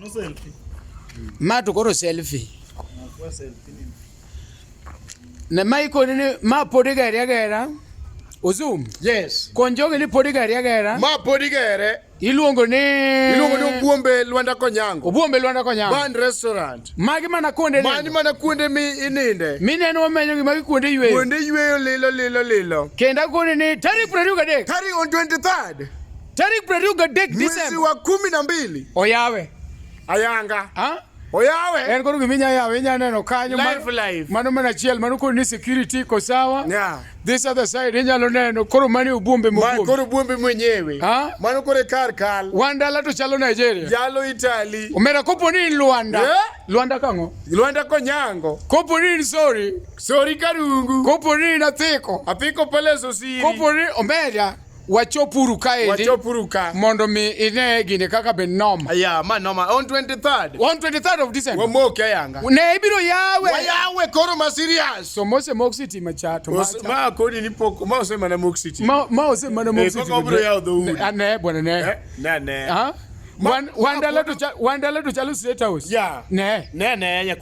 No selfie. Mato koro selfie. Ne maiko ni ma podigari agera. Ozum. Yes. Konjoge ni podigari agera. Ma podigere. Iluongo ni OBUOMBE Luanda Konyango. OBUOMBE Luanda Konyango. Band restaurant. Magi mana konde. Mani mana kuonde mi ininde. Mineno menyo gi magi kuonde yweyo. Kuonde yweyo lilo. Kenda konde ni tarik 23. Tarik on 23rd. Tarik 23 December. Mwezi wa 12. Oyawe. Ayanga. Ha? Oyawe. En koro giminya yawe inya neno kanyo live. Mano mana chiel mano ko ni security ko sawa. Yeah. This other side inyalo neno koro mani OBUOMBE mo. Koro OBUOMBE mwenyewe. Ha? Mano kore kal. Wandala to chalo Nigeria. Jalo Italy. Omera kopo ni Luanda. Yeah? Luanda kango. Luanda Konyango. Kopo ni sorry Karungu. Kopo ni Nathiko. Apiko pale Sosiri. Kopo ni Omera. Wachopuru kaendi mondo mi ine gine kaka ben noma. Yeah, man noma. On 23rd. On 23rd of December. Wamoke ayanga. Ne ibiro yawe. Wayawe koro ma serious. So mose Mok City machato. Ma kodi ni poko. Ma ose mana Mok City. Ma ose mana Mok City. Koko obro ya udhu. Ne bwana ne. Ne. Ha? Wandala to chalo State House. Yeah. Ne.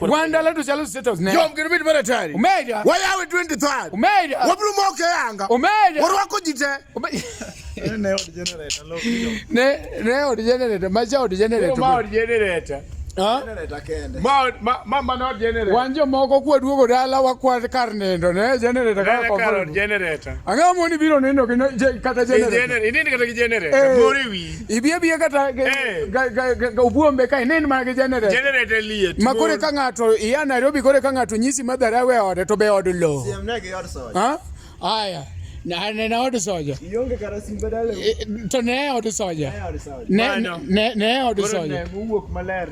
Wandala to chalo State House. Ne. Jom kiri biti baratari. Umeja. Wayawe 23rd. Umeja. Wabru moke yanga. Umeja. Waru wako jite. Ne odi generator. Maja odi generator. Ma odi generator. Ha? Ma not generator. Wanjo moko kwa duogo dala wakwa kar nendo ne generator kaka generator. Anga moni biro nendo kata generator. Inini kata generator. Mori wi. Ibiye kata OBUOMBE kai neni ma generator. Generator liet. Makore ka ngato iya Nairobi kore ka ngato nyisi madharawe ode to be ode lo. Siamnege od soja. Ha? Aya. Na ode soja. Ionge kara simbedale. To ne ode soja. Ne ode soja. Uwuok maler.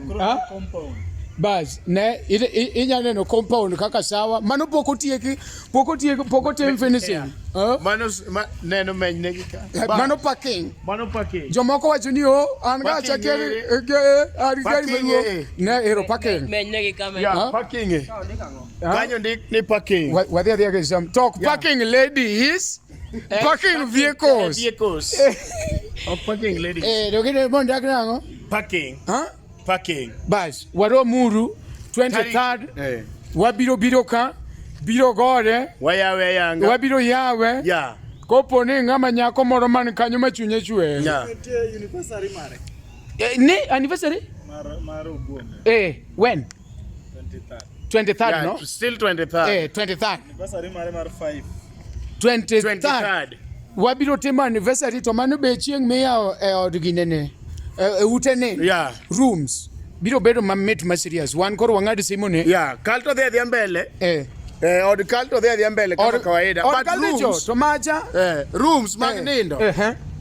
Compound. Bas ne inya neno compound kaka sawa mano poko tieki poko tem finishing mano neno menye gika mano parking jomoko wacho ni an ga chakere gari mewo ne ero parking menye gika parking kanyo ni parking wadhi ke some talk parking ladies parking vehicles of parking ladies dogine bonda krango parking Bas, waro muru 23rd. Wabiro ka biro gore. Wayawe yanga. Wabiro yawe. Yeah. Kopo ni ngama nyako moro man kanyo machunye chwe. Yeah. Anniversary mare. Ne anniversary? Maro OBUOMBE. When? 23rd yeah, no? Still 23rd. 23rd. Anniversary mare mar 5. 23rd. Wabiro timo anniversary to mano be chieng miya od ginene. Utene. Yeah. Rooms. Biro bedo mamit ma serious. Wan koro wangadi simone. Yeah. Kalto dhe mbele. Od kalto dhe mbele kama kawaida. But rooms. To maja. Rooms magnindo.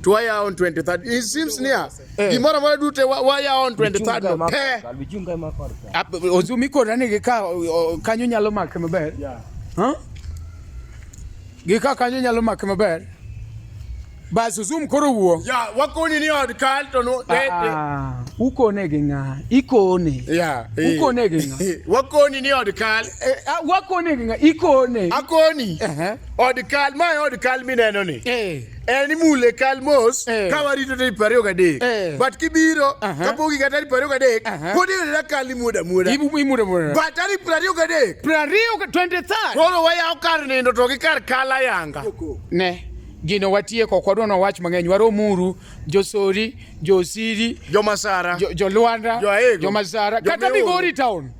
Tuwaya on 23rd. It seems near. Gimora mora dute waya on 23rd. Ozumi kora ne gika kanyo nyalo mak maber. Yeah. Huh? Gika kanyo nyalo mak maber. Bas zoom koro wuo. Yeah, wakoni ni od kalto no. Ukone ginga. Ikone. Yeah. Ukone ginga. Wakoni ni od kal. Wakone ginga. Ikone. Akoni. Od kal ma od kal mineno ni. Eni mule kalmos kawarito te pario gade. But kibiro kapogi gatari pario gade. Podi na kali muda. Muda. But ari pario gade. Pario 23rd. Koro waya okar nindo to gikar kala yanga. Ne. Gino watie kokwadwa no wach mangeny waro muru josori josiri jomasara joluanda jomasara kata Migori town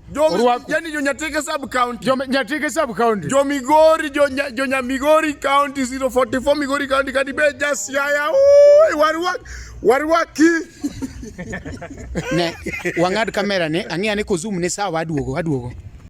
yani Nyatike sub county Nyatike sub county Migori Migori county 044 Migori county kadi be just yaya warwaki ne wangad kamera ne ang'e ane ko zoom ne sawa aduogo